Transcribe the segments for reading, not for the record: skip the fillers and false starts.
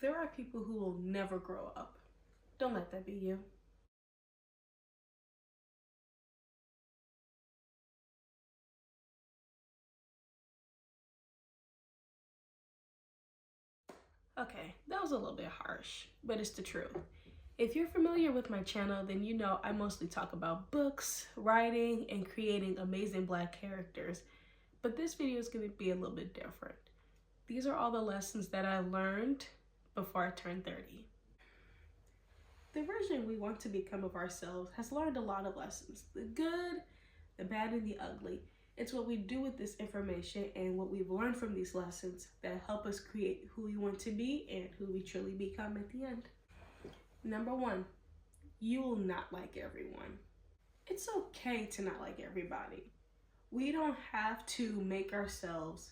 There are people who will never grow up. Don't let that be you. Okay, that was a little bit harsh, but it's the truth. If you're familiar with my channel, then you know I mostly talk about books, writing, and creating amazing Black characters. But this video is going to be a little bit different. These are all the lessons that I learned before I turned 30. The version we want to become of ourselves has learned a lot of lessons. The good, the bad, and the ugly. It's what we do with this information and what we've learned from these lessons that help us create who we want to be and who we truly become at the end. Number one, you will not like everyone. It's okay to not like everybody. We don't have to make ourselves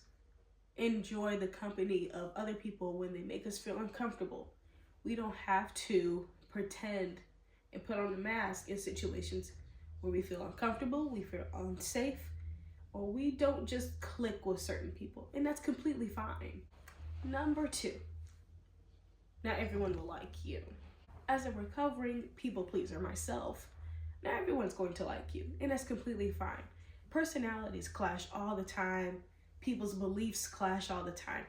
enjoy the company of other people when they make us feel uncomfortable. We don't have to pretend and put on a mask in situations where we feel uncomfortable, we feel unsafe, or we don't just click with certain people, and that's completely fine. Number two, not everyone will like you. As a recovering people pleaser myself, not everyone's going to like you, and that's completely fine. Personalities clash all the time. People's beliefs clash all the time.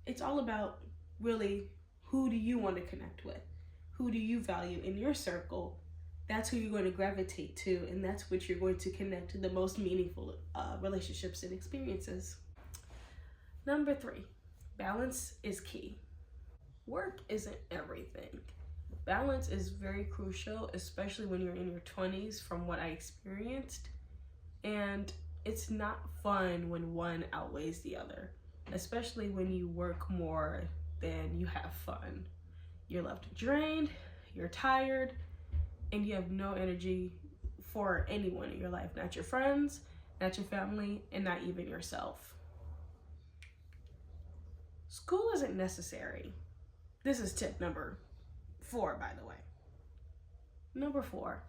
It's all about really, who do you want to connect with? Who do you value in your circle? That's who you're going to gravitate to, and that's what you're going to connect to the most meaningful relationships and experiences. Number three, balance is key. Work isn't everything. Balance is very crucial, especially when you're in your 20s, from what I experienced. And it's not fun when one outweighs the other, especially when you work more than you have fun. You're left drained, you're tired, and you have no energy for anyone in your life, not your friends, not your family, and not even yourself. School isn't necessary. This is tip number 4, by the way. Number 4,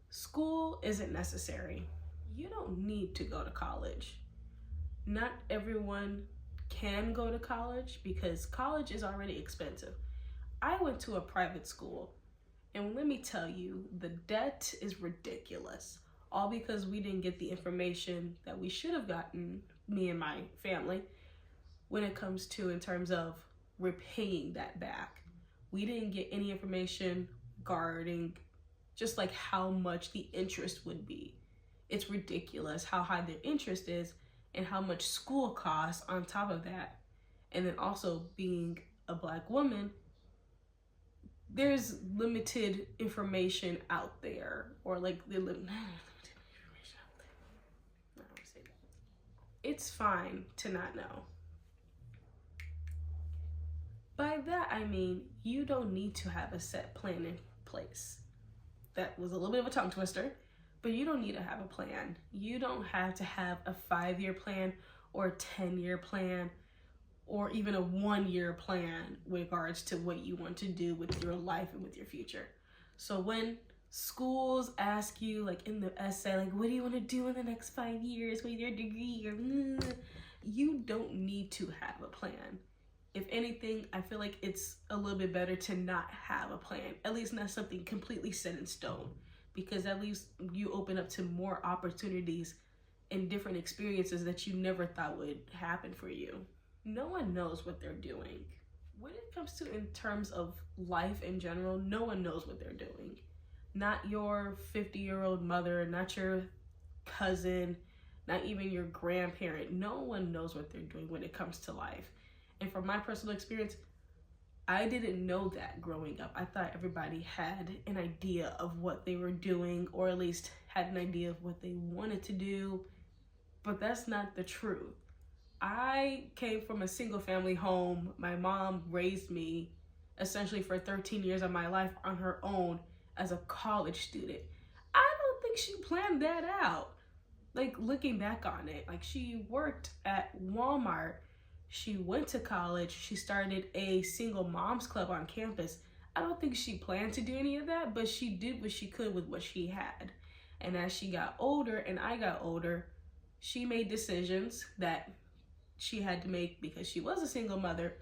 school isn't necessary. You don't need to go to college. Not everyone can go to college because college is already expensive. I went to a private school, and let me tell you, the debt is ridiculous. All because we didn't get the information that we should have gotten, me and my family, when it comes to in terms of repaying that back. We didn't get any information regarding just like how much the interest would be. It's ridiculous how high the interest is and how much school costs on top of that. And then also being a Black woman, there's limited information out there, or like the limited information out there. I don't say that. It's fine to not know. By that I mean you don't need to have a set plan in place. That was a little bit of a tongue twister, but you don't need to have a plan. You don't have to have a 5-year plan or a 10-year plan or even a 1-year plan with regards to what you want to do with your life and with your future. So when schools ask you, like in the essay, like, what do you want to do in the next 5 years with your degree? You don't need to have a plan. If anything, I feel like it's a little bit better to not have a plan, at least not something completely set in stone, because at least you open up to more opportunities and different experiences that you never thought would happen for you. No one knows what they're doing. When it comes to in terms of life in general, no one knows what they're doing. Not your 50-year-old mother, not your cousin, not even your grandparent. No one knows what they're doing when it comes to life. And from my personal experience, I didn't know that growing up. I thought everybody had an idea of what they were doing, or at least had an idea of what they wanted to do, but that's not the truth. I came from a single family home. My mom raised me essentially for 13 years of my life on her own as a college student. I don't think she planned that out. Like, looking back on it, like, she worked at Walmart. She went to college. She started a single moms club on campus. I don't think she planned to do any of that, but she did what she could with what she had. And as she got older and I got older, she made decisions that she had to make because she was a single mother,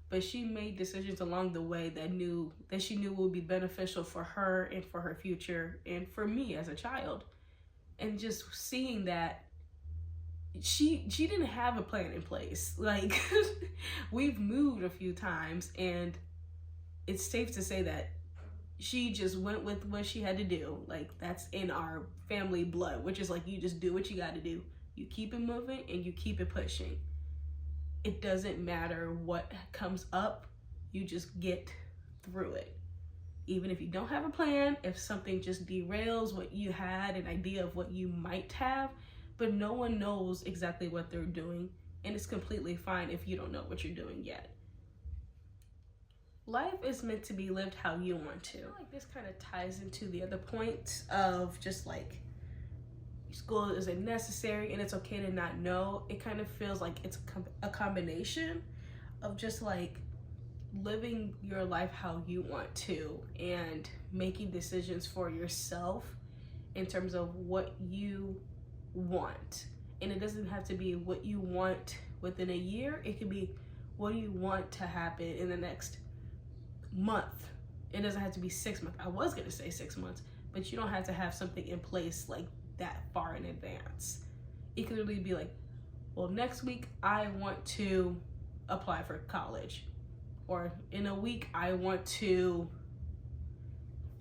but she made decisions along the way that she knew would be beneficial for her and for her future and for me as a child. And just seeing that she didn't have a plan in place. Like, we've moved a few times, and it's safe to say that she just went with what she had to do. Like, that's in our family blood, which is like, you just do what you got to do. You keep it moving and you keep it pushing. It doesn't matter what comes up, you just get through it. Even if you don't have a plan, if something just derails what you had, an idea of what you might have, but no one knows exactly what they're doing, and it's completely fine if you don't know what you're doing yet. Life is meant to be lived how you want to. I feel like this kind of ties into the other points of just like, school isn't necessary and it's okay to not know. It kind of feels like it's a combination of just like living your life how you want to and making decisions for yourself in terms of what you want. And it doesn't have to be what you want within a year. It could be what do you want to happen in the next month. It doesn't have to be 6 months. I was gonna say 6 months, but you don't have to have something in place like that far in advance. It could really be like, well, next week I want to apply for college, or in a week I want to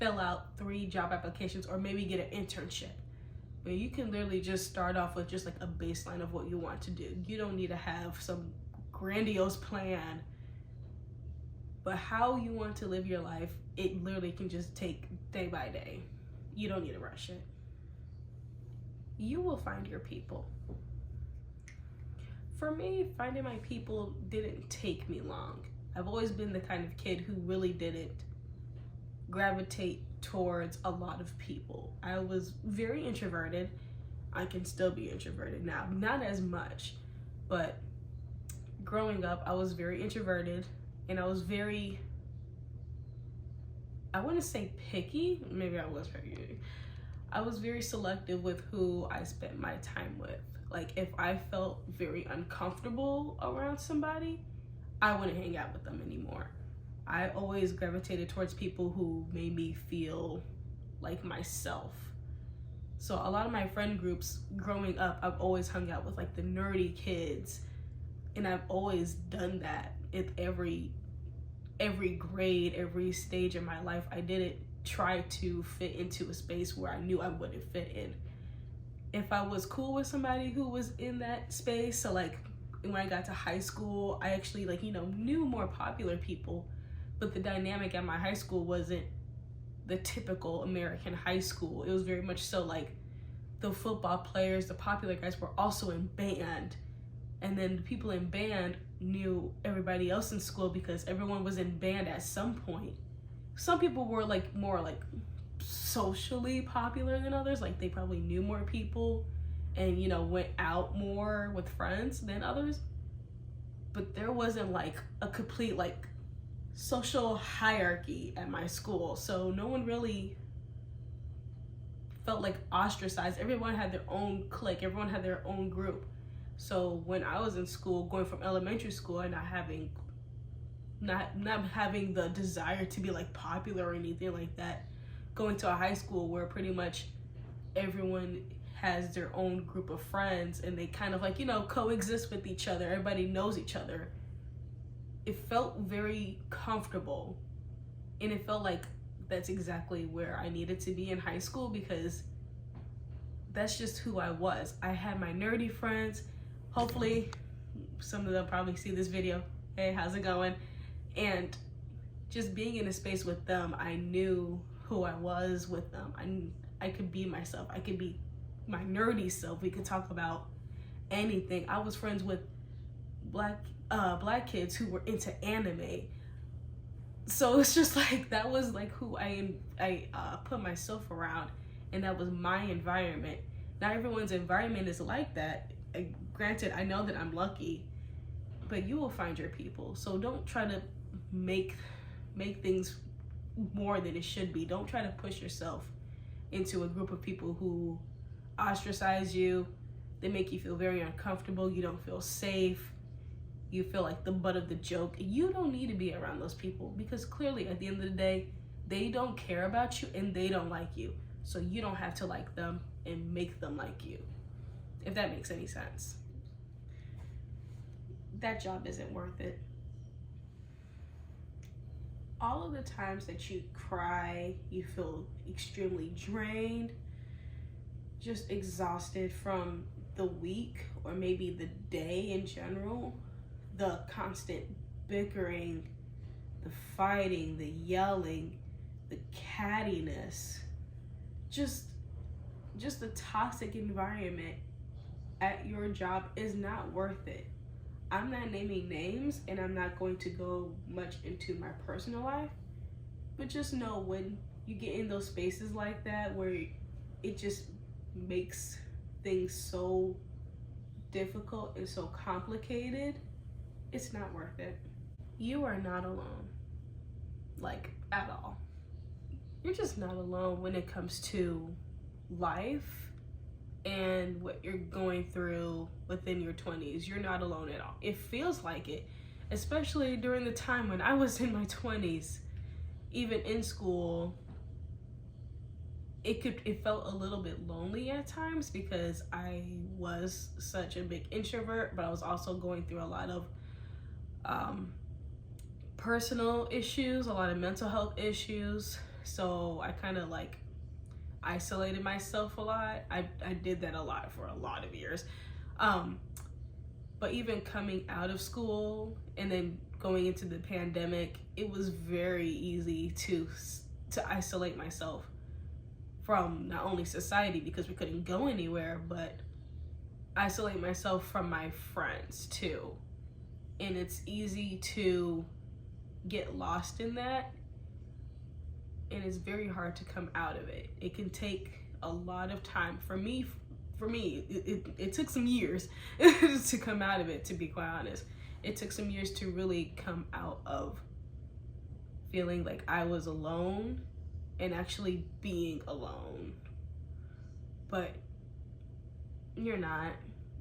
fill out 3 job applications, or maybe get an internship. But you can literally just start off with just like a baseline of what you want to do. You don't need to have some grandiose plan, but how you want to live your life, it literally can just take day by day. You don't need to rush it. You will find your people. For me, finding my people didn't take me long. I've always been the kind of kid who really didn't gravitate towards a lot of people. I was very introverted. I can still be introverted now, not as much, but growing up, I was very introverted, and I was very, I wouldn't say picky, maybe I was picky. I was very selective with who I spent my time with. Like, if I felt very uncomfortable around somebody, I wouldn't hang out with them anymore. I always gravitated towards people who made me feel like myself. So a lot of my friend groups growing up, I've always hung out with like the nerdy kids, and I've always done that at every grade, every stage in my life. I didn't try to fit into a space where I knew I wouldn't fit in. If I was cool with somebody who was in that space, so like when I got to high school, I actually like, knew more popular people, but the dynamic at my high school wasn't the typical American high school. It was very much so like the football players, the popular guys were also in band. And then the people in band knew everybody else in school because everyone was in band at some point. Some people were like more like socially popular than others. Like they probably knew more people and, went out more with friends than others. But there wasn't like a complete like social hierarchy at my school. So no one really felt like ostracized. Everyone had their own clique. Everyone had their own group. So when I was in school, going from elementary school and not having the desire to be like popular or anything like that, going to a high school where pretty much everyone has their own group of friends and they kind of like, coexist with each other. Everybody knows each other. It felt very comfortable, and it felt like that's exactly where I needed to be in high school because that's just who I was. I had my nerdy friends. Hopefully some of them probably see this video. Hey, how's it going? And just being in a space with them, I knew who I was with them. I could be myself. I could be my nerdy self. We could talk about anything. I was friends with black kids who were into anime. So it's just like, that was like who I put myself around, and that was my environment. Not everyone's environment is like that. Granted, I know that I'm lucky, but you will find your people. So don't try to make things more than it should be. Don't try to push yourself into a group of people who ostracize you. They make you feel very uncomfortable. You don't feel safe. you feel like the butt of the joke. You don't need to be around those people, because clearly at the end of the day, they don't care about you and they don't like you. So you don't have to like them and make them like you, if that makes any sense. That job isn't worth it. All of the times that you cry, you feel extremely drained, just exhausted from the week or maybe the day in general, the constant bickering, the fighting, the yelling, the cattiness, just the toxic environment at your job is not worth it. I'm not naming names and I'm not going to go much into my personal life, but just know when you get in those spaces like that where it just makes things so difficult and so complicated, it's not worth it. You are not alone, like at all. You're just not alone when it comes to life and what you're going through within your 20s. You're not alone at all. It feels like it, especially during the time when I was in my 20s, even in school. It felt a little bit lonely at times because I was such a big introvert, but I was also going through a lot of personal issues, a lot of mental health issues. So I kind of like isolated myself a lot. I did that a lot for a lot of years. But even coming out of school and then going into the pandemic, it was very easy to isolate myself from not only society because we couldn't go anywhere, but isolate myself from my friends too. And it's easy to get lost in that, and it's very hard to come out of it. It can take a lot of time. For me, it took some years to come out of it, to be quite honest. It took some years to really come out of feeling like I was alone and actually being alone. But you're not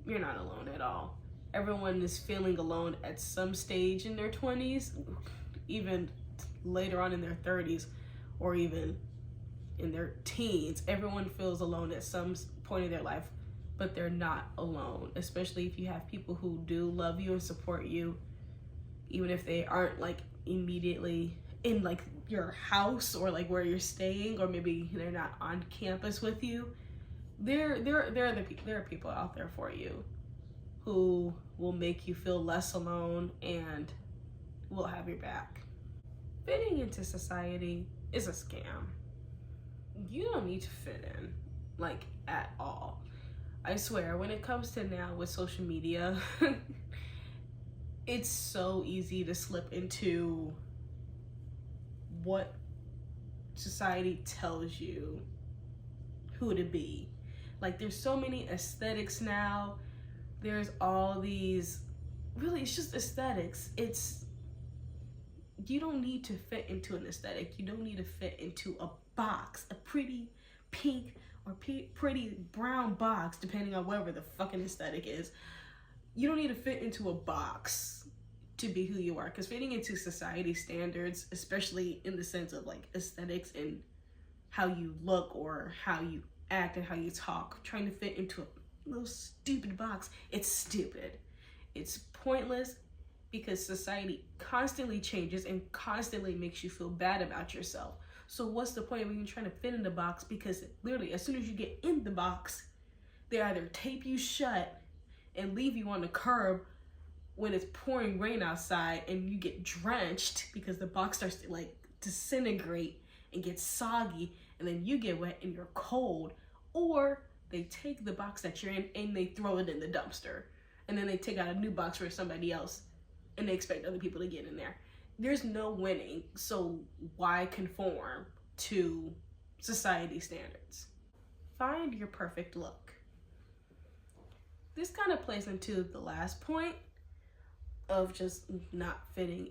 alone at all. Everyone is feeling alone at some stage in their 20s, even later on in their 30s, or even in their teens. Everyone feels alone at some point in their life, but they're not alone, especially if you have people who do love you and support you, even if they aren't like immediately in like your house or like where you're staying, or maybe they're not on campus with you. There are people out there for you who will make you feel less alone and will have your back. Fitting into society is a scam. You don't need to fit in, like, at all. I swear, when it comes to now with social media, it's so easy to slip into what society tells you who to be. Like, there's so many aesthetics now. There's all these, really, it's just aesthetics. You don't need to fit into an aesthetic. You don't need to fit into a box, a pretty pink or pretty brown box, depending on whatever the fucking aesthetic is. You don't need to fit into a box to be who you are, because fitting into society standards, especially in the sense of like aesthetics and how you look or how you act and how you talk, trying to fit into a little stupid box, it's stupid. It's pointless, because society constantly changes and constantly makes you feel bad about yourself. So what's the point of even trying to fit in the box? Because literally, as soon as you get in the box, they either tape you shut and leave you on the curb when it's pouring rain outside and you get drenched because the box starts to like disintegrate and get soggy, and then you get wet and you're cold. Or they take the box that you're in and they throw it in the dumpster, and then they take out a new box for somebody else and they expect other people to get in there. There's no winning, so why conform to society standards? Find your perfect look. This kind of plays into the last point of just not fitting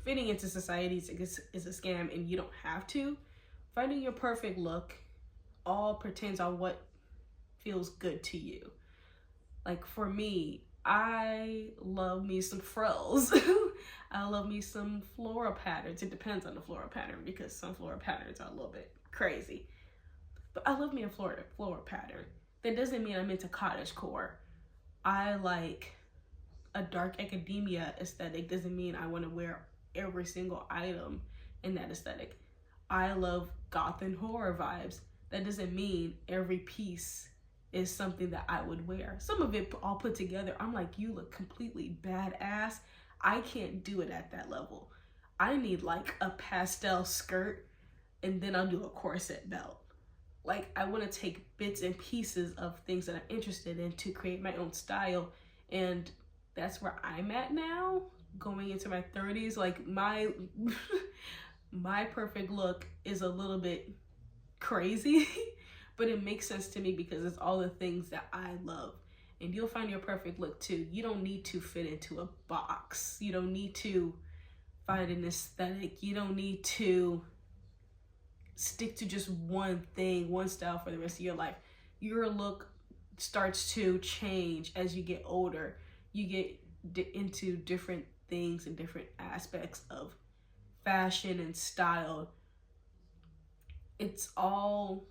into society is a scam, and you don't have to. Finding your perfect look all pertains on what feels good to you. Like for me, I love me some frills. I love me some floral patterns. It depends on the floral pattern because some floral patterns are a little bit crazy. But I love me a floral pattern. That doesn't mean I'm into cottagecore. I like a dark academia aesthetic. Doesn't mean I want to wear every single item in that aesthetic. I love goth and horror vibes. That doesn't mean every piece is something that I would wear. Some of it all put together, I'm like, you look completely badass. I can't do it at that level. I need like a pastel skirt and then I'll do a corset belt. Like, I want to take bits and pieces of things that I'm interested in to create my own style. And that's where I'm at now, going into my 30s. Like, my my perfect look is a little bit crazy, but it makes sense to me because it's all the things that I love. And you'll find your perfect look too. You don't need to fit into a box. You don't need to find an aesthetic. You don't need to stick to just one thing, one style for the rest of your life. Your look starts to change as you get older. You get into different things and different aspects of fashion and style. It's all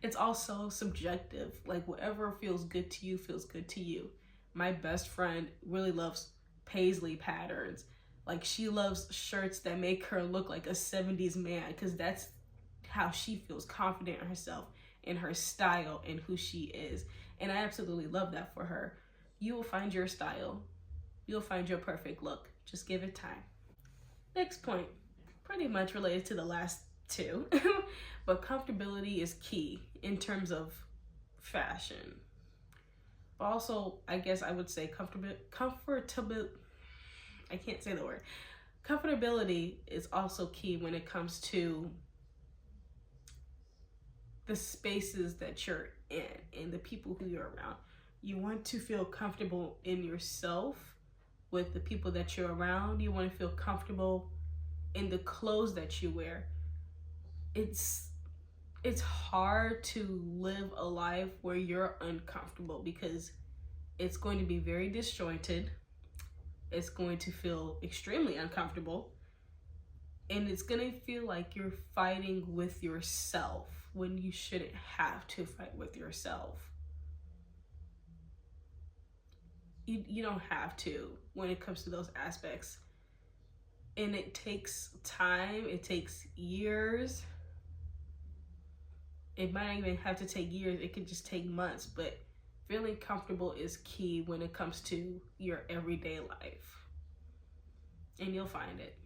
it's all so subjective. Like, whatever feels good to you feels good to you. My best friend really loves paisley patterns. Like, she loves shirts that make her look like a 70s man because that's how she feels confident in herself, in her style, and who she is. And I absolutely love that for her. You will find your style. You'll find your perfect look. Just give it time. Next point, pretty much related to the last two, but comfortability is key in terms of fashion. But also, I guess I would say comfortable. I can't say the word. Comfortability is also key when it comes to the spaces that you're in and the people who you're around. You want to feel comfortable in yourself with the people that you're around. You want to feel comfortable in the clothes that you wear. It's hard to live a life where you're uncomfortable because it's going to be very disjointed. It's going to feel extremely uncomfortable. And it's going to feel like you're fighting with yourself when you shouldn't have to fight with yourself. You don't have to when it comes to those aspects. And it takes time. It takes years. It might not even have to take years. It could just take months. But feeling comfortable is key when it comes to your everyday life. And you'll find it.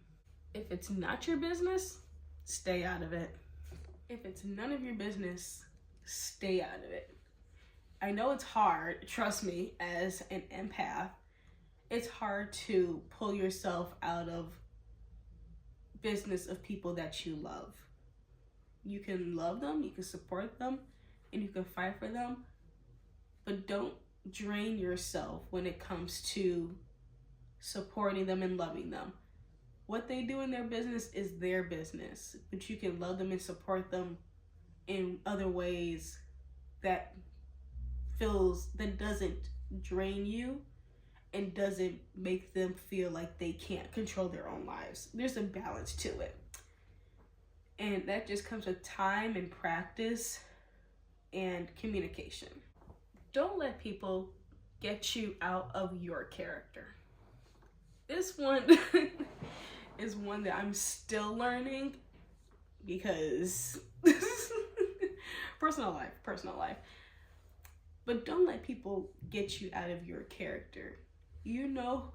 If it's not your business, stay out of it. If it's none of your business, stay out of it. I know it's hard, trust me, as an empath, it's hard to pull yourself out of business of people that you love. You can love them, you can support them, and you can fight for them, but don't drain yourself when it comes to supporting them and loving them. What they do in their business is their business, but you can love them and support them in other ways that doesn't drain you and doesn't make them feel like they can't control their own lives. There's a balance to it. And that just comes with time and practice and communication. Don't let people get you out of your character. This one is one that I'm still learning because personal life. But don't let people get you out of your character. You know,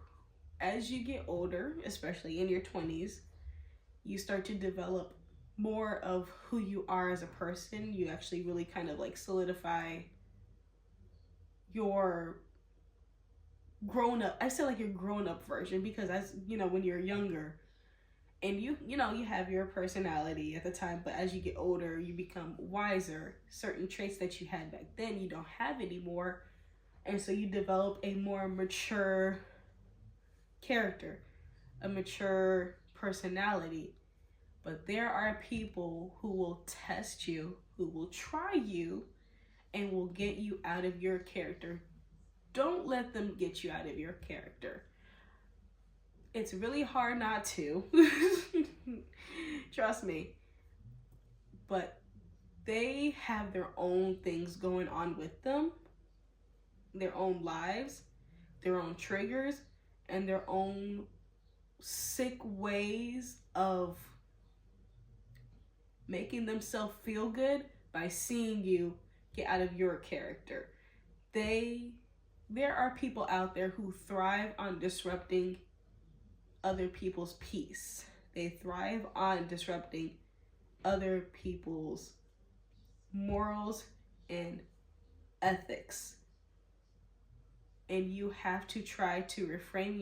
as you get older, especially in your 20s, you start to develop more of who you are as a person. You actually really kind of like solidify your grown up. I say like your grown up version because, as you know, when you're younger and you have your personality at the time, but as you get older, you become wiser. Certain traits that you had back then, you don't have anymore. And so you develop a more mature character, a mature personality. But there are people who will test you, who will try you, and will get you out of your character Don't let them get you out of your character. It's really hard not to. Trust me. But they have their own things going on with them, their own lives, their own triggers, and their own sick ways of making themselves feel good by seeing you get out of your character. There are people out there who thrive on disrupting other people's peace. They thrive on disrupting other people's morals and ethics. And you have to try to refrain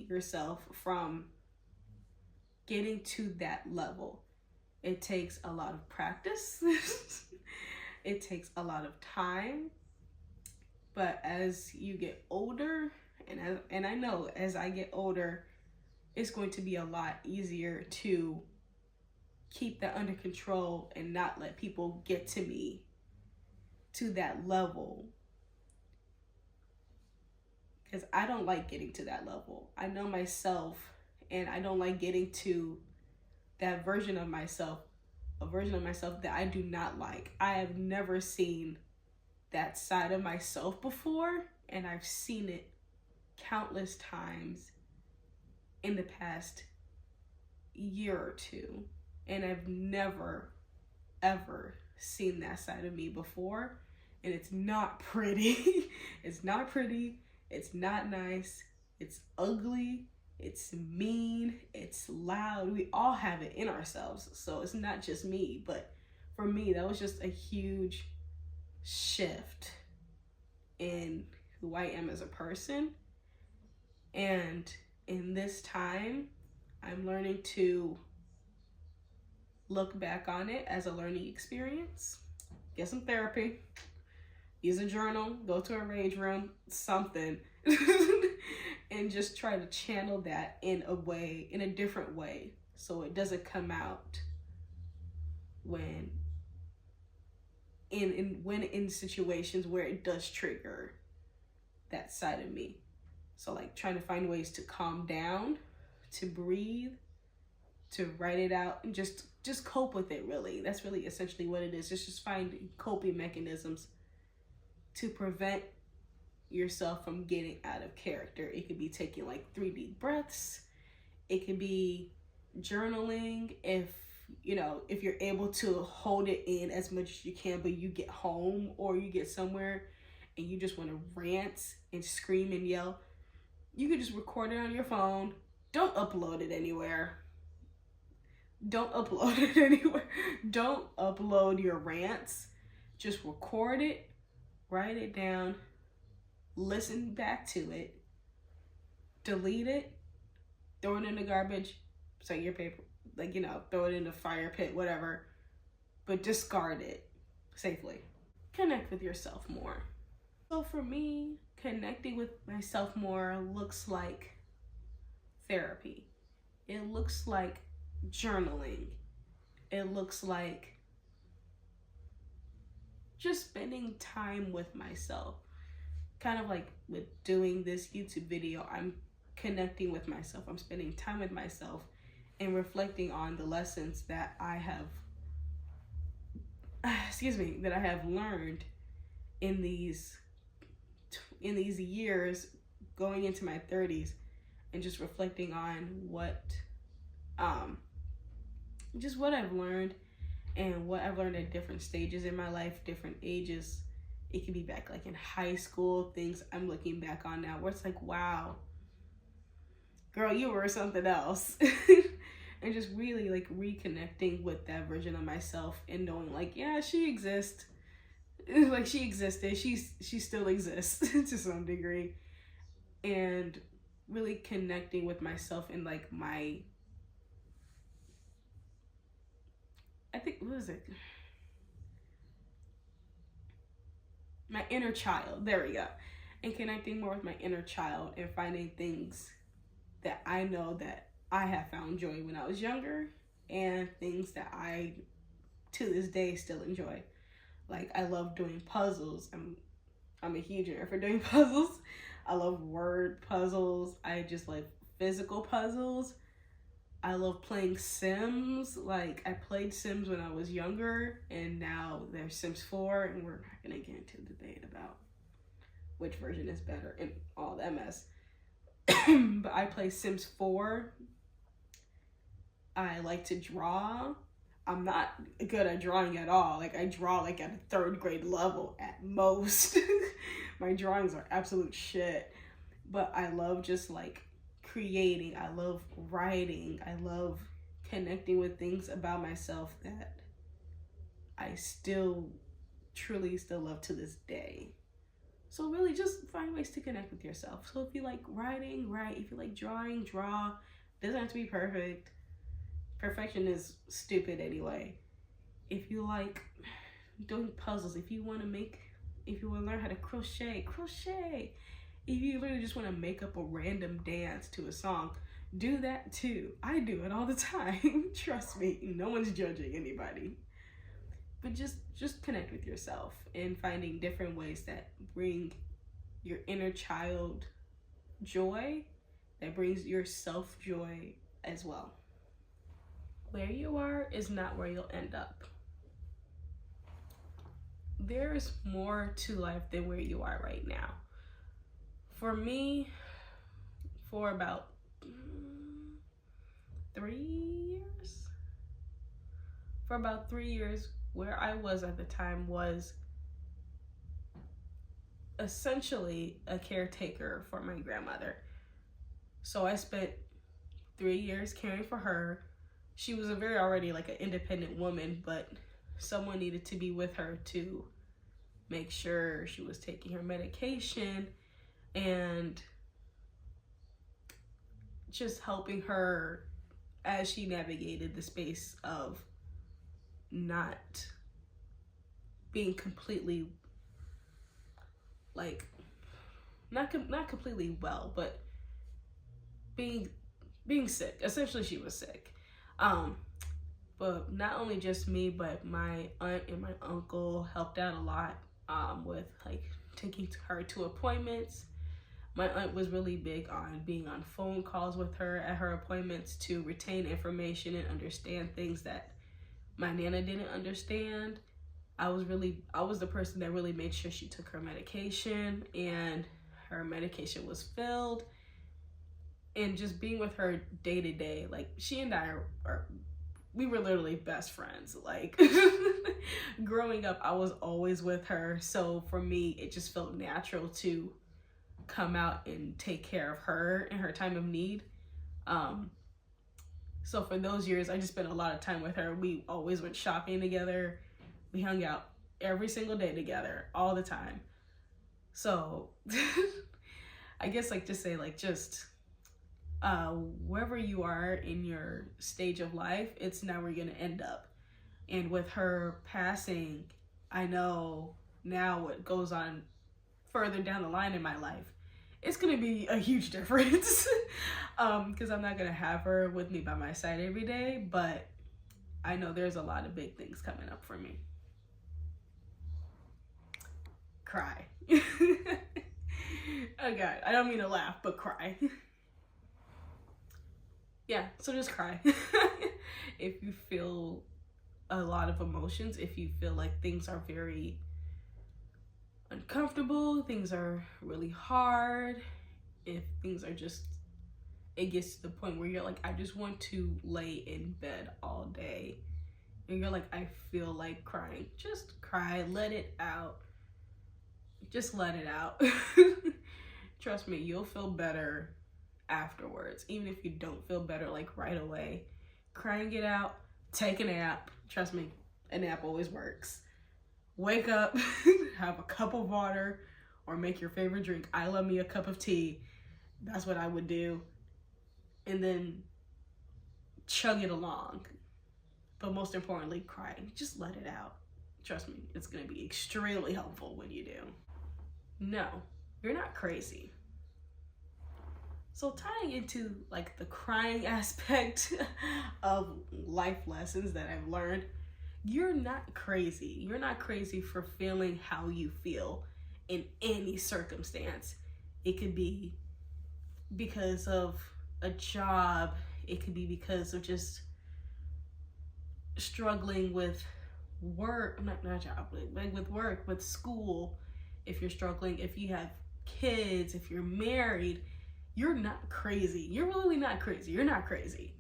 yourself from getting to that level. It takes a lot of practice. It takes a lot of time. But as you get older, and I know as I get older, it's going to be a lot easier to keep that under control and not let people get to me to that level. Because I don't like getting to that level. I know myself, and I don't like getting to that version of myself, a version of myself that I do not like. I have never seen that side of myself before, and I've seen it countless times in the past year or two, and I've never ever seen that side of me before, and it's not pretty. It's not pretty. It's not nice. It's ugly. It's mean. It's loud. We all have it in ourselves, so it's not just me. But for me, that was just a huge shift in who I am as a person. And in this time, I'm learning to look back on it as a learning experience, get some therapy, use a journal, go to a rage room, something, and just try to channel that in a different way, so it doesn't come out when in situations where it does trigger that side of me. So like trying to find ways to calm down, to breathe, to write it out, and just cope with it, really. That's really essentially what it is. It's just finding coping mechanisms to prevent yourself from getting out of character. It could be taking like 3 deep breaths. It could be journaling if you're able to hold it in as much as you can, but you get home or you get somewhere and you just want to rant and scream and yell. You could just record it on your phone. Don't upload it anywhere. Don't upload it anywhere. Don't upload your rants. Just record it, write it down, listen back to it, delete it, throw it in the garbage, say your paper, throw it in the fire pit, whatever, but discard it safely. Connect with yourself more. So for me, connecting with myself more looks like therapy. It looks like journaling. It looks like just spending time with myself. Kind of like with doing this YouTube video, I'm connecting with myself. I'm spending time with myself and reflecting on the lessons that I have learned in these years going into my 30s, and just reflecting on what I've learned and what I've learned at different stages in my life, different ages. It could be back like in high school, things I'm looking back on now where it's like, wow, girl, you were something else. And just really like reconnecting with that version of myself and knowing like, yeah, she exists. Like she existed, she still exists to some degree. And really connecting with myself in like my inner child. There we go. And connecting more with my inner child and finding things that I know that I have found joy when I was younger, and things that I to this day still enjoy. Like I love doing puzzles. I'm I'm a huge nerd for doing puzzles. I love word puzzles. I just like physical puzzles. I love playing Sims. Like, I played Sims when I was younger, and now there's Sims 4, and we're not gonna get into the debate about which version is better and all that mess. But I play Sims 4. I like to draw. I'm not good at drawing at all. Like, I draw like at a 3rd grade level at most. My drawings are absolute shit. But I love just like creating. I love writing. I love connecting with things about myself that I truly still love to this day. So really just find ways to connect with yourself. So if you like writing, write. If you like drawing, draw. Doesn't have to be perfect. Perfection is stupid anyway. If you like doing puzzles, if you want to learn how to crochet, crochet. If you literally just want to make up a random dance to a song, do that too. I do it all the time. Trust me, no one's judging anybody. But just connect with yourself and finding different ways that bring your inner child joy, that brings yourself joy as well. Where you are is not where you'll end up. There's more to life than where you are right now. For me, for about 3 years, where I was at the time was essentially a caretaker for my grandmother. So I spent 3 years caring for her. She was already like an independent woman, but someone needed to be with her to make sure she was taking her medication and just helping her as she navigated the space of not being completely like not completely well, but being sick. Essentially, she was sick. But not only just me, but my aunt and my uncle helped out a lot with like taking her to appointments. My aunt was really big on being on phone calls with her at her appointments to retain information and understand things that my Nana didn't understand. I was the person that really made sure she took her medication and her medication was filled. And just being with her day to day, like she and I we were literally best friends. Like growing up, I was always with her. So for me, it just felt natural to come out and take care of her in her time of need. So for those years, I just spent a lot of time with her. We always went shopping together. We hung out every single day together, all the time. So I guess like just say like just wherever you are in your stage of life, it's not where you're gonna end up. And with her passing, I know now what goes on further down the line in my life, it's gonna be a huge difference. Because I'm not gonna have her with me by my side every day, but I know there's a lot of big things coming up for me. Cry. Oh God, I don't mean to laugh, but cry. Yeah, so just cry. If you feel a lot of emotions, if you feel like things are very uncomfortable, things are really hard, if things are just, it gets to the point where you're like, I just want to lay in bed all day, and you're like, I feel like crying, just cry, let it out. Just let it out. Trust me, you'll feel better afterwards, even if you don't feel better like right away. Crying it out, take a nap. Trust me, a nap always works. Wake up, have a cup of water, or make your favorite drink. I love me a cup of tea. That's what I would do. And then chug it along. But most importantly, cry. Just let it out. Trust me, it's gonna be extremely helpful when you do. No, you're not crazy. So tying into like the crying aspect of life lessons that I've learned, you're not crazy. You're not crazy for feeling how you feel. in any circumstance. It could be because of a job. It could be because of just struggling with work, not job, like with work, with school. If you're struggling, if you have kids, if you're married, you're not crazy. You're really not crazy. You're not crazy.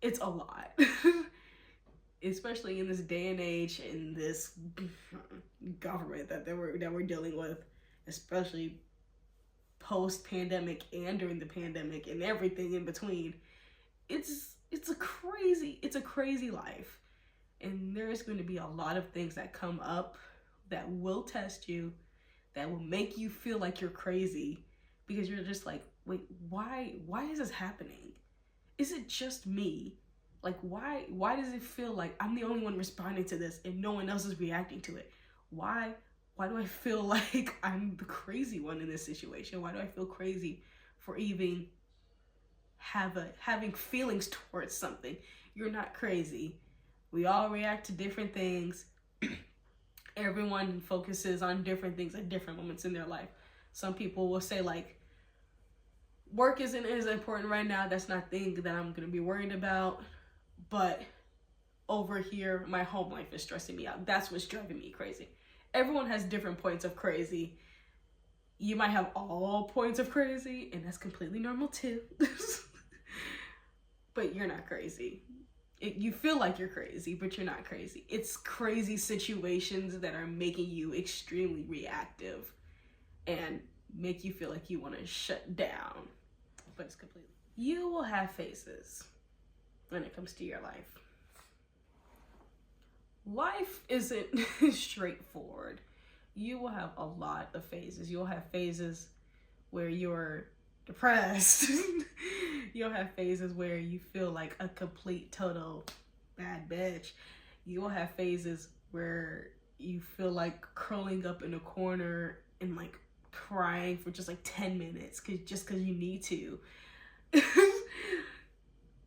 It's a lot. Especially in this day and age, in this government that we're dealing with, especially post-pandemic and during the pandemic and everything in between. It's a crazy life. And there's going to be a lot of things that come up that will test you, that will make you feel like you're crazy, because you're just like, wait, why is this happening? Is it just me? Like, why does it feel like I'm the only one responding to this and no one else is reacting to it? Why do I feel like I'm the crazy one in this situation? Why do I feel crazy for even having feelings towards something? You're not crazy. We all react to different things. Everyone focuses on different things at different moments in their life. Some people will say, like, work isn't as important right now. That's not the thing that I'm going to be worried about. But over here, my home life is stressing me out. That's what's driving me crazy. Everyone has different points of crazy. You might have all points of crazy, and that's completely normal too. But you're not crazy. You feel like you're crazy, but you're not crazy. It's crazy situations that are making you extremely reactive and make you feel like you want to shut down. But it's completely. You will have phases when it comes to your life. Life isn't straightforward. You will have a lot of phases. You'll have phases where you're depressed. You'll have phases where you feel like a complete, total bad bitch. You'll have phases where you feel like curling up in a corner and like crying for just like 10 minutes just because you need to.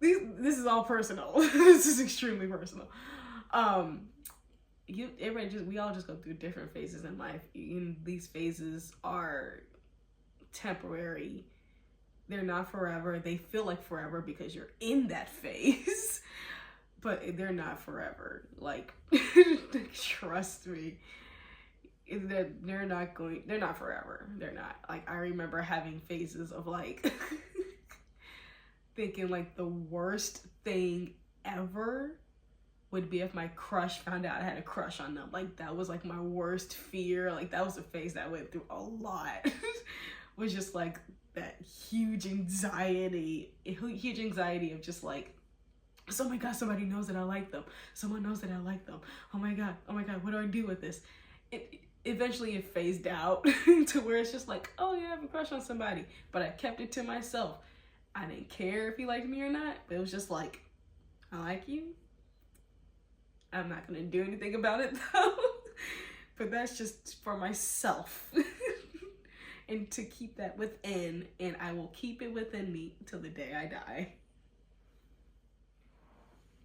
This is all personal. This is extremely personal. We all just go through different phases in life. And these phases are temporary. They're not forever. They feel like forever because you're in that phase, but they're not forever. Like, trust me, they're not forever. They're not. Like, I remember having phases of like thinking like the worst thing ever would be if my crush found out I had a crush on them. Like, that was like my worst fear. Like, that was a phase that I went through a lot. Was just like that huge anxiety of just like, oh my God, somebody knows that I like them. Someone knows that I like them. Oh my God, what do I do with this? Eventually it phased out to where it's just like, oh yeah, I have a crush on somebody, but I kept it to myself. I didn't care if he liked me or not, but it was just like, I like you. I'm not gonna do anything about it though. But that's just for myself. And to keep that within, and I will keep it within me till the day I die.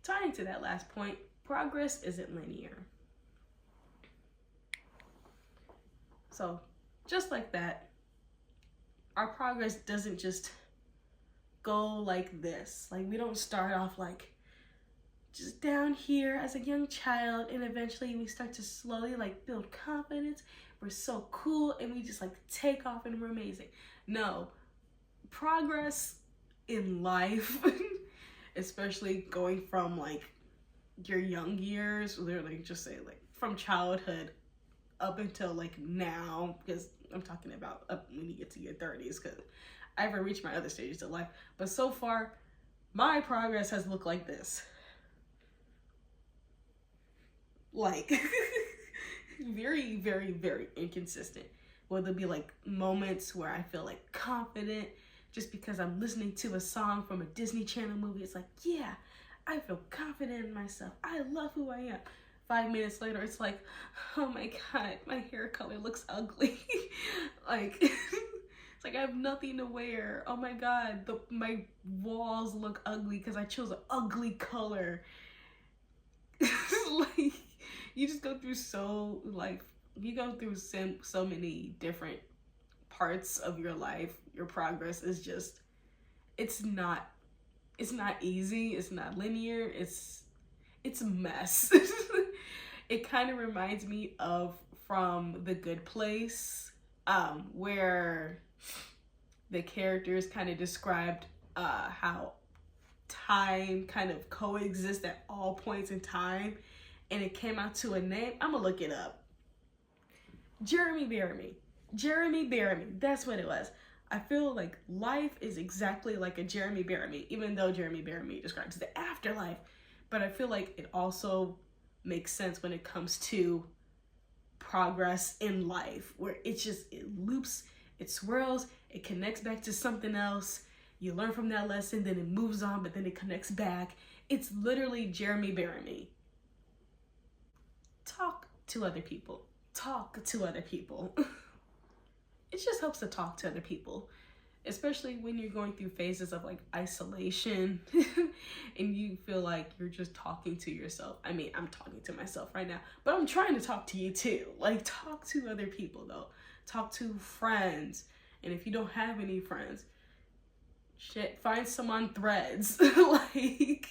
Tying to that last point, progress isn't linear. So just like that, our progress doesn't just go like this. Like, we don't start off like just down here as a young child, and eventually we start to slowly like build confidence. We're so cool, and we just like take off and we're amazing. No, progress in life, especially going from like your young years, literally just say like from childhood up until like now, because I'm talking about up when you get to your 30s, because I haven't reached my other stages of life. But so far, my progress has looked like this. Like, very, very, very inconsistent. Well, there'll be like moments where I feel like confident just because I'm listening to a song from a Disney Channel movie. It's like, yeah, I feel confident in myself. I love who I am. 5 minutes later, it's like, oh my God, my hair color looks ugly. Like, it's like I have nothing to wear. Oh my God, my walls look ugly because I chose an ugly color. Like, you just go through so like you go through so many different parts of your life. Your progress is just, it's not easy, it's not linear, it's a mess. It kind of reminds me of from The Good Place, where the characters kind of described how time kind of coexists at all points in time, and it came out to a name. I'm gonna look it up. Jeremy Bearimy. That's what it was. I feel like life is exactly like a Jeremy Bearimy, even though Jeremy Bearimy describes the afterlife. But I feel like it also makes sense when it comes to progress in life, where it loops, it swirls, it connects back to something else. You learn from that lesson, then it moves on, but then it connects back. It's literally Jeremy Bearimy. Talk to other people. It just helps to talk to other people, especially when you're going through phases of like isolation and you feel like you're just talking to yourself. I mean, I'm talking to myself right now, but I'm trying to talk to you too. Like, talk to other people though. Talk to friends. And if you don't have any friends, find some on Threads. Like,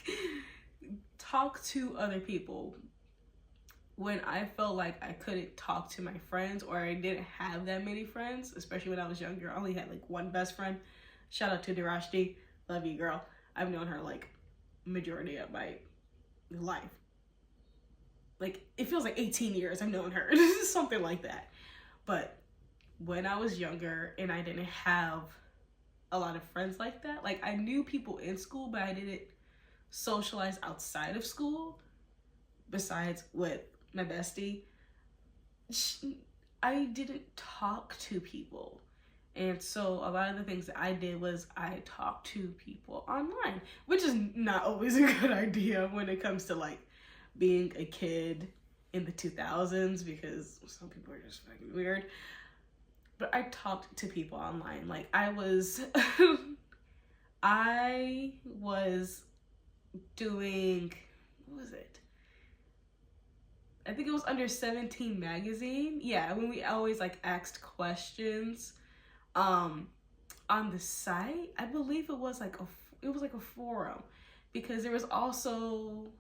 talk to other people. When I felt like I couldn't talk to my friends, or I didn't have that many friends, especially when I was younger, I only had like one best friend. Shout out to Darashti. Love you, girl. I've known her like majority of my life. Like, it feels like 18 years I've known her. Something like that. But when I was younger and I didn't have a lot of friends like that, like, I knew people in school, but I didn't socialize outside of school besides with my bestie. I didn't talk to people. And so a lot of the things that I did was I talked to people online, which is not always a good idea when it comes to like being a kid in the 2000s, because some people are just fucking weird. But I talked to people online. Like, I was doing, what was it? I think it was Under 17 magazine. Yeah, when we always like asked questions on the site. I believe it was like a forum, because there was also,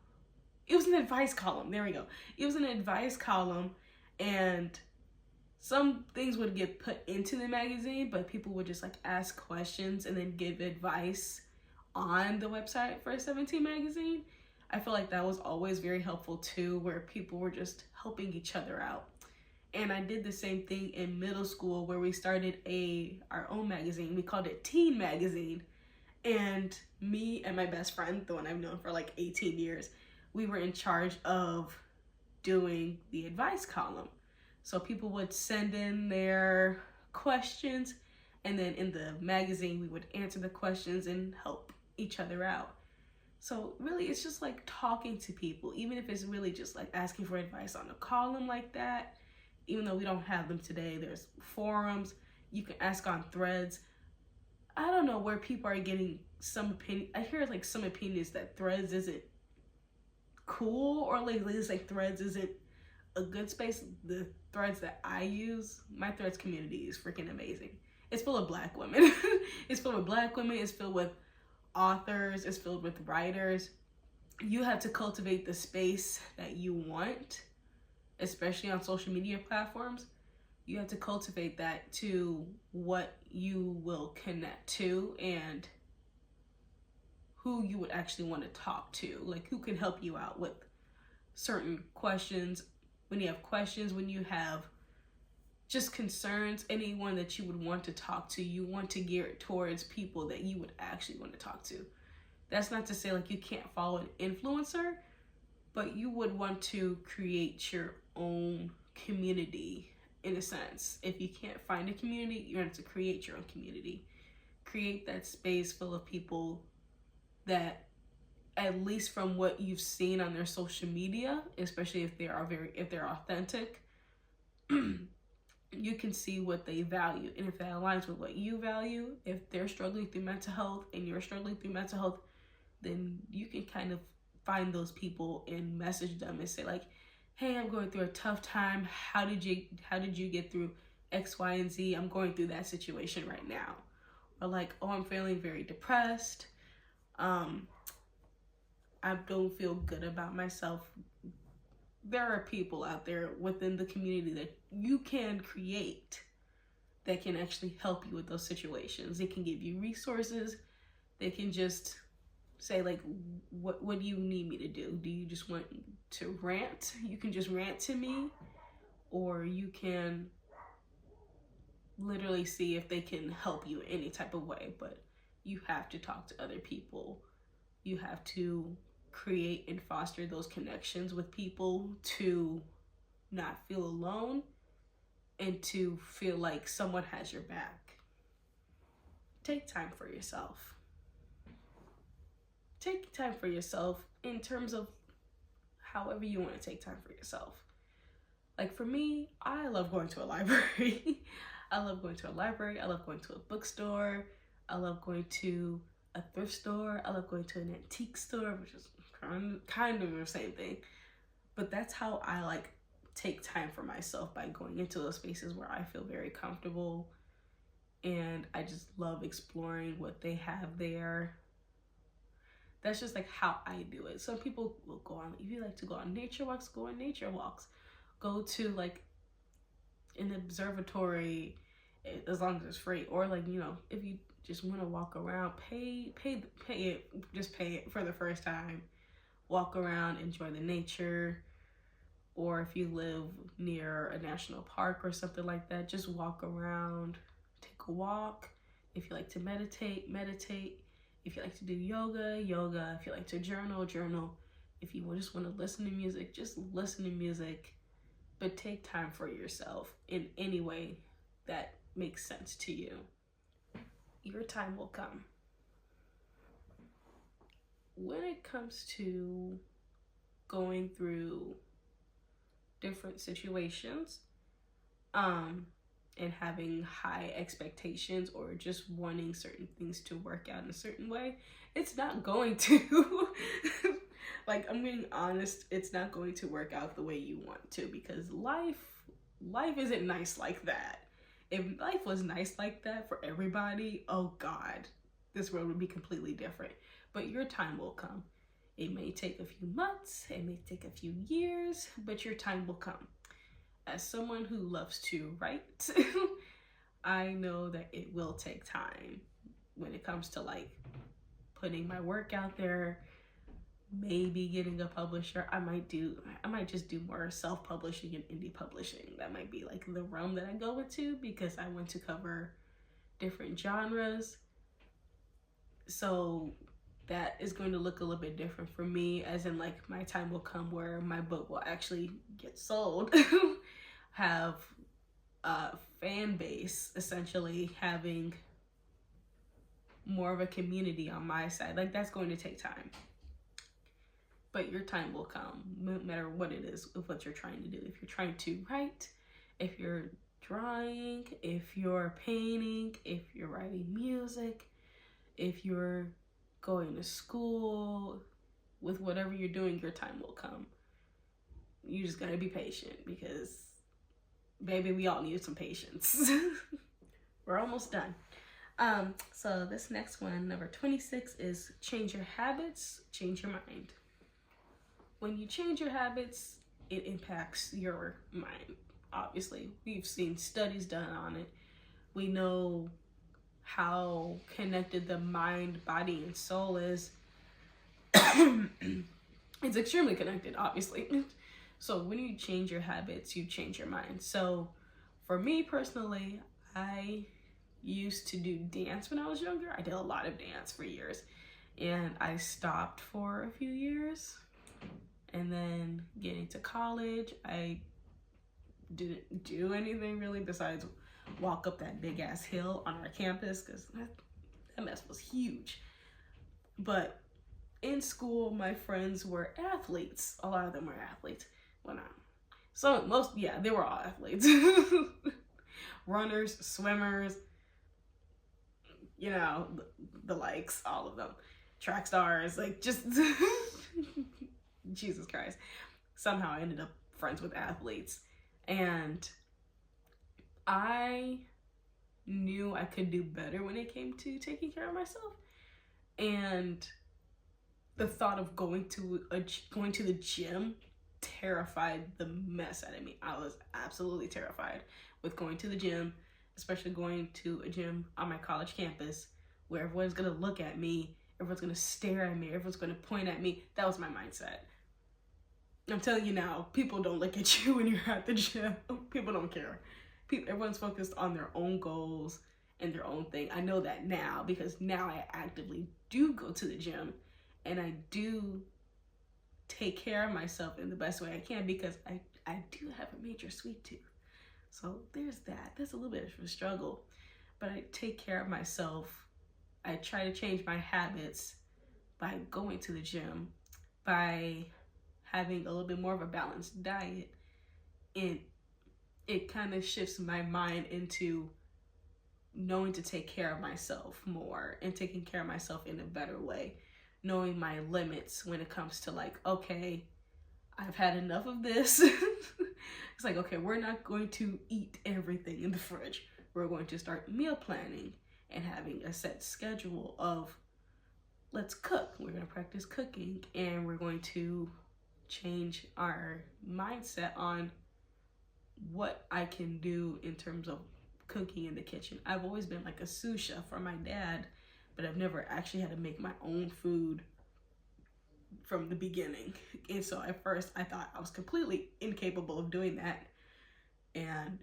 it was an advice column. There we go. It was an advice column, and some things would get put into the magazine, but people would just like ask questions and then give advice on the website for 17 magazine. I feel like that was always very helpful too, where people were just helping each other out. And I did the same thing in middle school, where we started our own magazine. We called it Teen Magazine. And me and my best friend, the one I've known for like 18 years, we were in charge of doing the advice column. So people would send in their questions, and then in the magazine we would answer the questions and help each other out. So really, it's just like talking to people, even if it's really just like asking for advice on a column like that. Even though we don't have them today, there's forums. You can ask on Threads. I don't know where people are getting some opinion. I hear like some opinions that Threads isn't cool, or like at least like Threads isn't a good space. The Threads that I use, my Threads community is freaking amazing. It's full of Black women. It's filled with Black women. It's filled with authors. It's filled with writers. You have to cultivate the space that you want, especially on social media platforms. You have to cultivate that to what you will connect to and who you would actually want to talk to, like who can help you out with certain questions. When you have questions, when you have just concerns, anyone that you would want to talk to, you want to gear it towards people that you would actually want to talk to. That's not to say like you can't follow an influencer, but you would want to create your own community in a sense. If you can't find a community, you have to create your own community. Create that space full of people that, at least from what you've seen on their social media, especially if they're authentic, you can see what they value. And if that aligns with what you value, if they're struggling through mental health and you're struggling through mental health, then you can kind of find those people and message them and say like, hey, I'm going through a tough time. How did you get through X, Y, and Z? I'm going through that situation right now. Or like, oh, I'm feeling very depressed. I don't feel good about myself. There are people out there within the community that you can create that can actually help you with those situations. They can give you resources. They can just say like, what do you need me to do? Do you just want to rant? You can just rant to me, or you can literally see if they can help you in any type of way. But you have to talk to other people. You have to create and foster those connections with people to not feel alone and to feel like someone has your back. Take time for yourself. Take time for yourself in terms of however you want to take time for yourself. Like for me, I love going to a library. I love going to a library. I love going to a bookstore. I love going to a thrift store. I love going to an antique store, which is kind of the same thing. But that's how I like take time for myself, by going into those spaces where I feel very comfortable, and I just love exploring what they have there. That's just like how I do it. Some people will go on, if you like to go on nature walks, go on nature walks. Go to like an observatory, as long as it's free. Or like, you know, if you just want to walk around, pay it for the first time. Walk around, enjoy the nature. Or if you live near a national park or something like that, just walk around, take a walk. If you like to meditate, meditate. If you like to do yoga, yoga. If you like to journal, journal. If you just want to listen to music, just listen to music. But take time for yourself in any way that makes sense to you. Your time will come. When it comes to going through different situations, and having high expectations, or just wanting certain things to work out in a certain way, it's not going to. Like, I'm being honest, it's not going to work out the way you want to, because life isn't nice like that. If life was nice like that for everybody, oh God, this world would be completely different. But your time will come. It may take a few months, it may take a few years, but your time will come. As someone who loves to write, I know that it will take time when it comes to like putting my work out there, maybe getting a publisher. I might just do more self-publishing and indie publishing. That might be like the realm that I go into, because I want to cover different genres. So that is going to look a little bit different for me, as in like my time will come where my book will actually get sold, have a fan base, essentially having more of a community on my side. Like, that's going to take time. But your time will come, no matter what it is, of what you're trying to do. If you're trying to write, if you're drawing, if you're painting, if you're writing music, if you're going to school, with whatever you're doing, your time will come. You just gotta be patient, because baby, we all need some patience. We're almost done. So this next one, number 26, is change your habits, change your mind. When you change your habits, it impacts your mind. Obviously, we've seen studies done on it. We know how connected the mind, body, and soul is. It's extremely connected, obviously. So when you change your habits, you change your mind. So for me personally, I used to do dance when I was younger. I did a lot of dance for years, and I stopped for a few years. And then getting to college, I didn't do anything really besides walk up that big ass hill on our campus, because that mess was huge. But in school, my friends were athletes. A lot of them were athletes. Well, not. They were all athletes. Runners, swimmers, you know, the likes, all of them. Track stars, like, just Jesus Christ. Somehow I ended up friends with athletes, and I knew I could do better when it came to taking care of myself. And the thought of going to the gym terrified the mess out of me. I was absolutely terrified with going to the gym, especially going to a gym on my college campus where everyone's gonna look at me, everyone's gonna stare at me, everyone's gonna point at me. That was my mindset. I'm telling you now, people don't look at you when you're at the gym. People don't care. Everyone's focused on their own goals and their own thing. I know that now because now I actively do go to the gym and I do take care of myself in the best way I can because I do have a major sweet tooth. So there's that. That's a little bit of a struggle, but I take care of myself. I try to change my habits by going to the gym, by having a little bit more of a balanced diet. And it kind of shifts my mind into knowing to take care of myself more and taking care of myself in a better way, knowing my limits when it comes to like, okay, I've had enough of this. It's like, okay, we're not going to eat everything in the fridge. We're going to start meal planning and having a set schedule of let's cook. We're going to practice cooking and we're going to change our mindset on what I can do in terms of cooking in the kitchen. I've always been like a sous chef for my dad, but I've never actually had to make my own food from the beginning. And so at first I thought I was completely incapable of doing that. And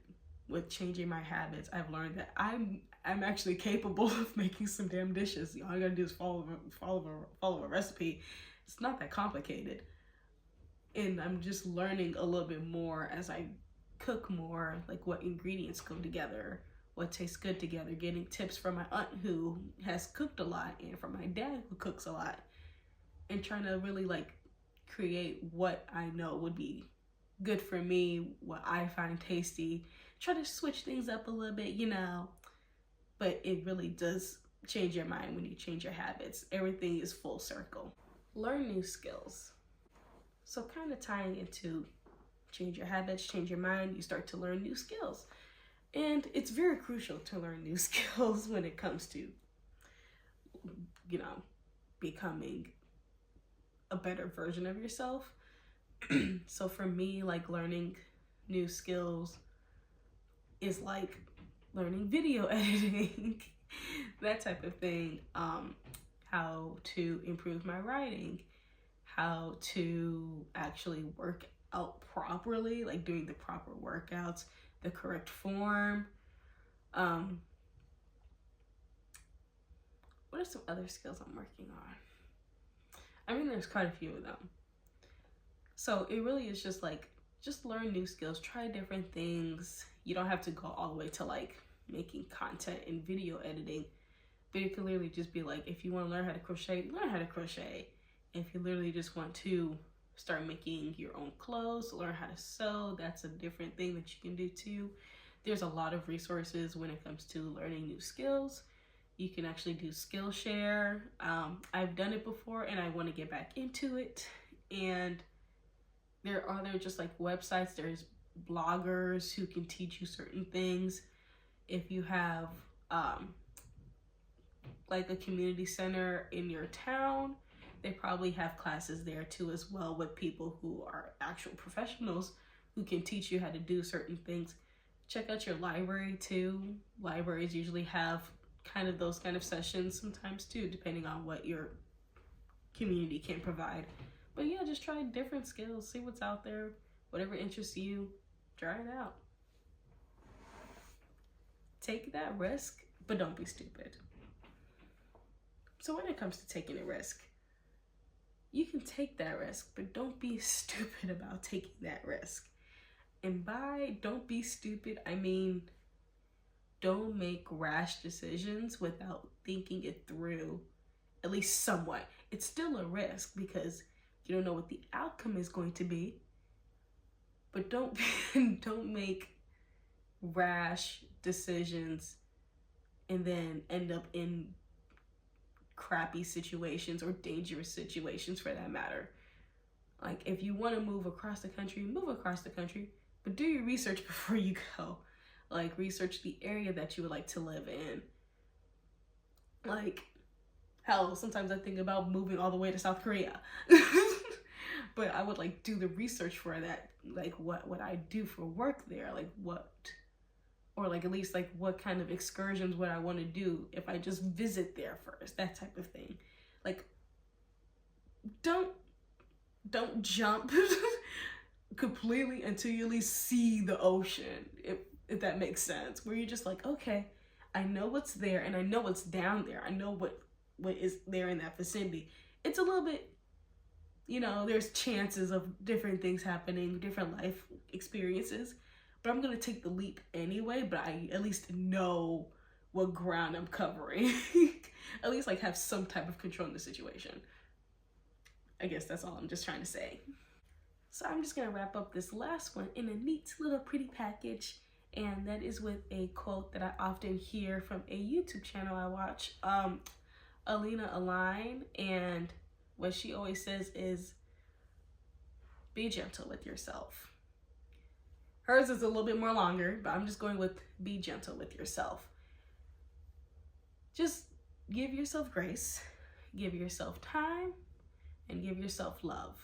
with changing my habits, I've learned that I'm actually capable of making some damn dishes. All I gotta do is follow a recipe. It's not that complicated. And I'm just learning a little bit more as I cook more, like what ingredients go together, what tastes good together, getting tips from my aunt who has cooked a lot and from my dad who cooks a lot, and trying to really like create what I know would be good for me, what I find tasty, try to switch things up a little bit, you know. But it really does change your mind when you change your habits. Everything is full circle. Learn new skills. So kind of tying into change your habits, change your mind, you start to learn new skills. And it's very crucial to learn new skills when it comes to, you know, becoming a better version of yourself. So for me, like learning new skills is like learning video editing, that type of thing. How to improve my writing, how to actually work out properly, like doing the proper workouts, the correct form. What are some other skills I'm working on? I mean, there's quite a few of them. So it really is just like, just learn new skills, try different things. You don't have to go all the way to like making content and video editing, but it can literally just be like, if you want to learn how to crochet, learn how to crochet. If you literally just want to start making your own clothes, learn how to sew, that's a different thing that you can do too. There's a lot of resources when it comes to learning new skills. You can actually do Skillshare. I've done it before and I want to get back into it. And there are other just like websites, there's bloggers who can teach you certain things. If you have like a community center in your town, they probably have classes there too as well with people who are actual professionals who can teach you how to do certain things. Check out your library too. Libraries usually have kind of those kind of sessions sometimes too, depending on what your community can provide. But yeah, just try different skills, see what's out there, whatever interests you, try it out. Take that risk, but don't be stupid. So when it comes to taking a risk, you can take that risk, but don't be stupid about taking that risk. And by don't be stupid, I mean, don't make rash decisions without thinking it through, at least somewhat. It's still a risk because you don't know what the outcome is going to be, but don't make rash decisions and then end up in crappy situations or dangerous situations for that matter. Like, if you want to move across the country, move across the country, but do your research before you go. Like, research the area that you would like to live in. Like, hell, sometimes I think about moving all the way to South Korea. But I would like do the research for that. Like, what would I do for work there? Like, what, or like at least like what kind of excursions would I want to do if I just visit there first? That type of thing. Like, don't jump completely until you at least see the ocean, if that makes sense. Where you're just like, okay, I know what's there and I know what's down there. I know what is there in that vicinity. It's a little bit, you know, there's chances of different things happening, different life experiences, but I'm gonna take the leap anyway. But I at least know what ground I'm covering. At least like have some type of control in the situation. I guess that's all I'm just trying to say. So I'm just gonna wrap up this last one in a neat little pretty package, and that is with a quote that I often hear from a YouTube channel I watch, Alina Align, and what she always says is, be gentle with yourself. Hers is a little bit more longer, but I'm just going with be gentle with yourself. Just give yourself grace, give yourself time, and give yourself love,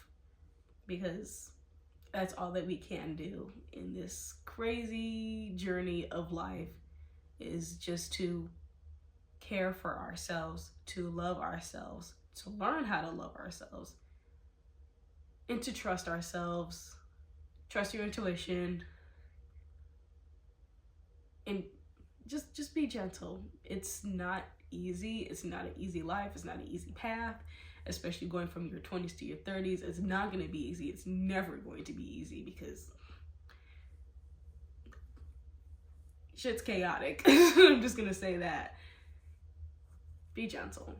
because that's all that we can do in this crazy journey of life, is just to care for ourselves, to love ourselves, to learn how to love ourselves, and to trust ourselves, trust your intuition, and just be gentle. It's not easy. It's not an easy life. It's not an easy path, especially going from your 20s to your 30s. It's not going to be easy. It's never going to be easy because shit's chaotic. I'm just going to say that. Be gentle.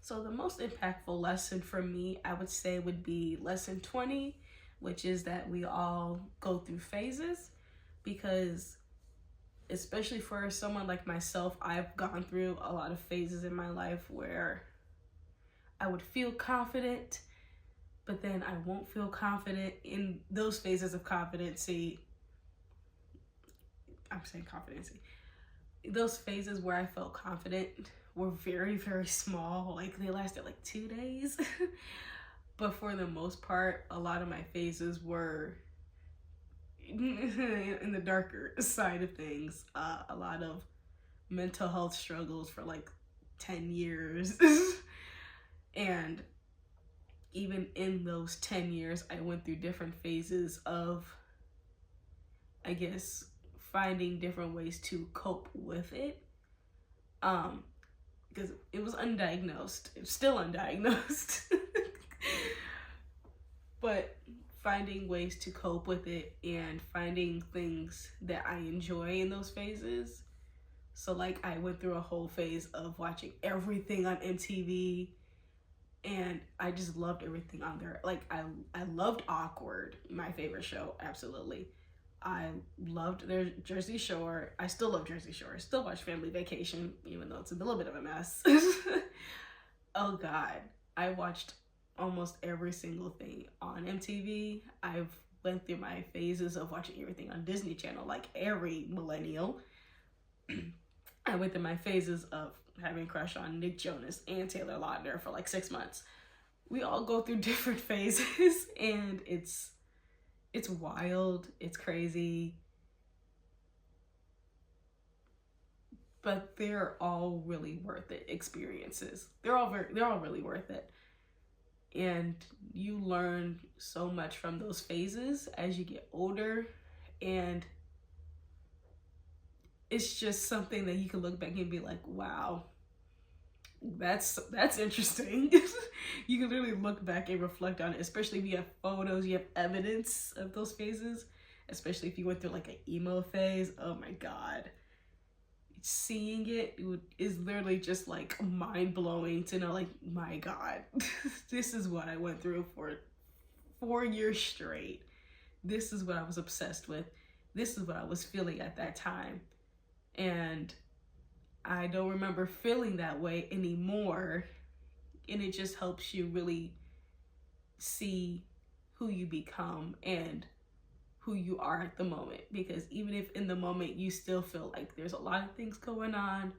So the most impactful lesson for me, I would say, would be lesson 20, which is that we all go through phases, because especially for someone like myself, I've gone through a lot of phases in my life where I would feel confident, but then I won't feel confident. In those phases of competency, those phases where I felt confident were very, very small. Like, they lasted like 2 days. But for the most part, a lot of my phases were in the darker side of things. A lot of mental health struggles for like 10 years. And even in those 10 years, I went through different phases of, I guess, finding different ways to cope with it. Because it was undiagnosed. It's still undiagnosed. But finding ways to cope with it and finding things that I enjoy in those phases. So like, I went through a whole phase of watching everything on MTV, and I just loved everything on there. Like, I loved Awkward, my favorite show, absolutely. I loved their Jersey Shore. I still love Jersey Shore. I still watch Family Vacation, even though it's a little bit of a mess. Oh God, I watched almost every single thing on MTV. I've went through my phases of watching everything on Disney Channel, like every millennial. I went through my phases of having a crush on Nick Jonas and Taylor Lautner for like 6 months. We all go through different phases, and it's wild, it's crazy, but they're all really worth it experiences. They're all really worth it. And you learn so much from those phases as you get older, and it's just something that you can look back and be like, wow, that's interesting. You can literally look back and reflect on it, especially if you have photos, you have evidence of those phases, especially if you went through like an emo phase. Oh my God. Seeing it is literally just like mind-blowing to know, like, my God, this is what I went through for 4 years straight. This is what I was obsessed with. This is what I was feeling at that time. And I don't remember feeling that way anymore. And it just helps you really see who you become and who you are at the moment. Because even if in the moment you still feel like there's a lot of things going on,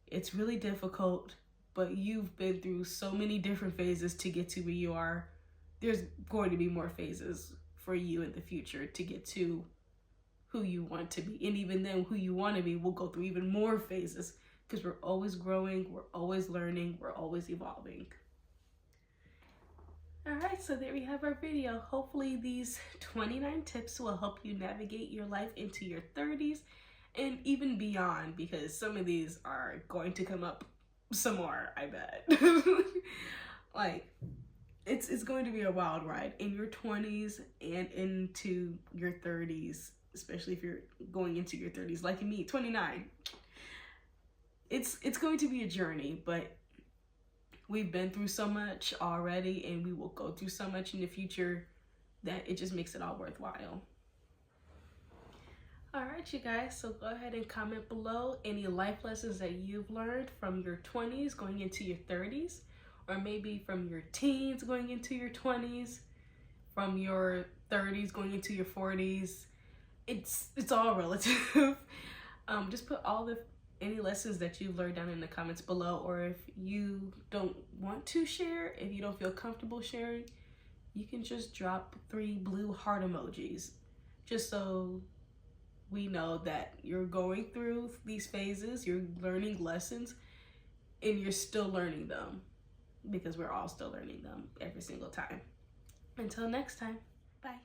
it's really difficult, but you've been through so many different phases to get to where you are. There's going to be more phases for you in the future to get to who you want to be. And even then, who you want to be will go through even more phases, because we're always growing, we're always learning, we're always evolving. Alright, so there we have our video. Hopefully these 29 tips will help you navigate your life into your 30s and even beyond, because some of these are going to come up some more, I bet. Like, it's going to be a wild ride in your 20s and into your 30s, especially if you're going into your 30s like me, 29. It's going to be a journey, but we've been through so much already, and we will go through so much in the future that it just makes it all worthwhile. All right, you guys, so go ahead and comment below any life lessons that you've learned from your 20s going into your 30s, or maybe from your teens going into your 20s, from your 30s going into your 40s. It's all relative. Just put any lessons that you've learned down in the comments below, or if you don't want to share, if you don't feel comfortable sharing, you can just drop 3 blue heart emojis, just so we know that you're going through these phases, you're learning lessons, and you're still learning them, because we're all still learning them every single time. Until next time, bye.